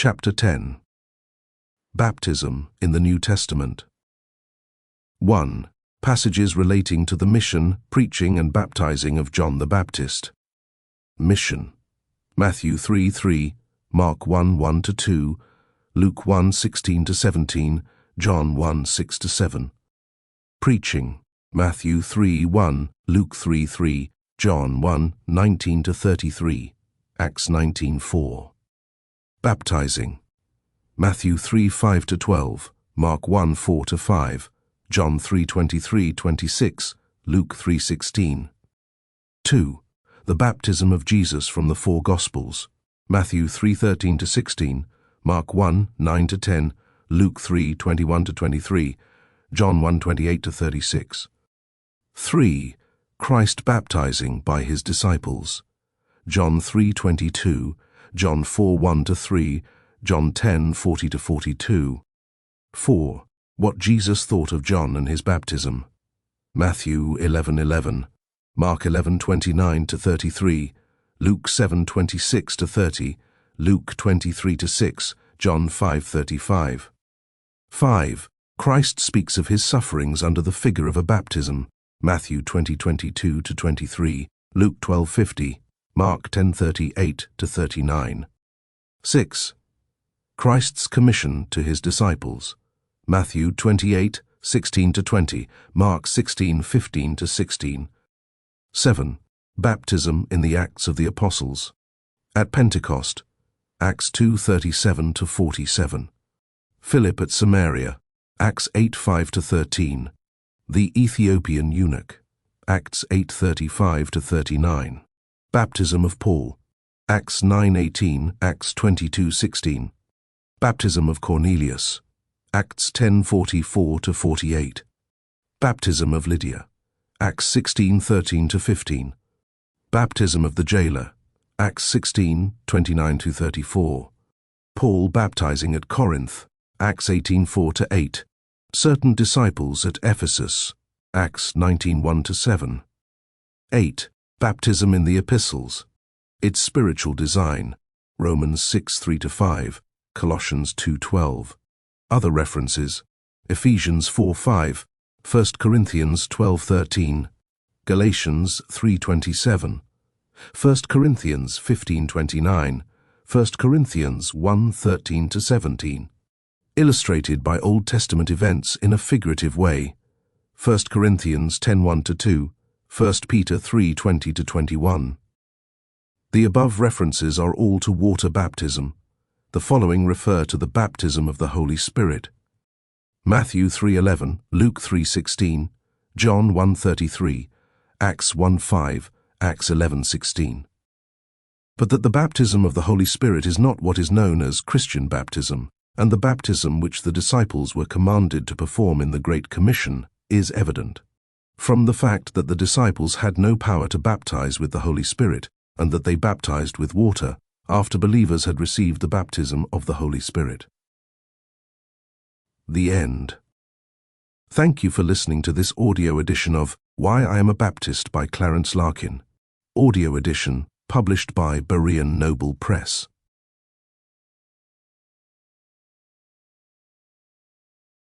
Chapter 10. Baptism in the New Testament. 1. Passages relating to the mission, preaching and baptizing of John the Baptist. Mission. Matthew 3:3, Mark 1:1-2, Luke 1:16-17, John 1:6-7. Preaching. Matthew 3:1, Luke 3:3, John 1:19-33, Acts 19:4. Baptizing. Matthew 3:5-12, Mark 1:4-5, John 3:23-26, Luke 3:16. 2. The baptism of Jesus from the four Gospels. Matthew 3:13-16, Mark 1:9-10, Luke 3:21-23, John 1:28-36. 3. Christ baptizing by his disciples. John 3:22, John 4:1-3, John 10:40-42. 4. What Jesus thought of John and his baptism. Matthew 11:11, Mark 11:29-33, Luke 7:26-30, Luke 23-6, John 5:35. 5. Christ speaks of his sufferings under the figure of a baptism. Matthew 20:22-23, Luke 12:50, Mark 10:38-39. 6. Christ's commission to his disciples. Matthew 28:16-20, Mark 16:15-16. 7. Baptism in the Acts of the Apostles. At Pentecost. Acts 2:37-47. Philip at Samaria. Acts 8:5-13. The Ethiopian eunuch. Acts 8:35-39. Baptism of Paul. Acts 9:18, Acts 22:16. Baptism of Cornelius. Acts 10:44-48. Baptism of Lydia. Acts 16:13-15. Baptism of the jailer. Acts 16:29-34. Paul baptizing at Corinth. Acts 18:4-8. Certain disciples at Ephesus. Acts 19:1-7. 8. Baptism in the Epistles. Its spiritual design. Romans 6:3-5, Colossians 2:12. Other references. Ephesians 4:5, 1 Corinthians 12:13, Galatians 3:27, 1 Corinthians 15:29, 1 Corinthians 1:13-17. Illustrated by Old Testament events in a figurative way. 1 Corinthians 10:1-2, 1 Peter 3:20-21. The above references are all to water baptism. The following refer to the baptism of the Holy Spirit. Matthew 3:11, Luke 3:16, John 1:33, Acts 1:5, Acts 11:16. But that the baptism of the Holy Spirit is not what is known as Christian baptism, and the baptism which the disciples were commanded to perform in the Great Commission is evident from the fact that the disciples had no power to baptize with the Holy Spirit, and that they baptized with water after believers had received the baptism of the Holy Spirit. The End. Thank you for listening to this audio edition of Why I Am a Baptist by Clarence Larkin. Audio edition, published by Berean Noble Press.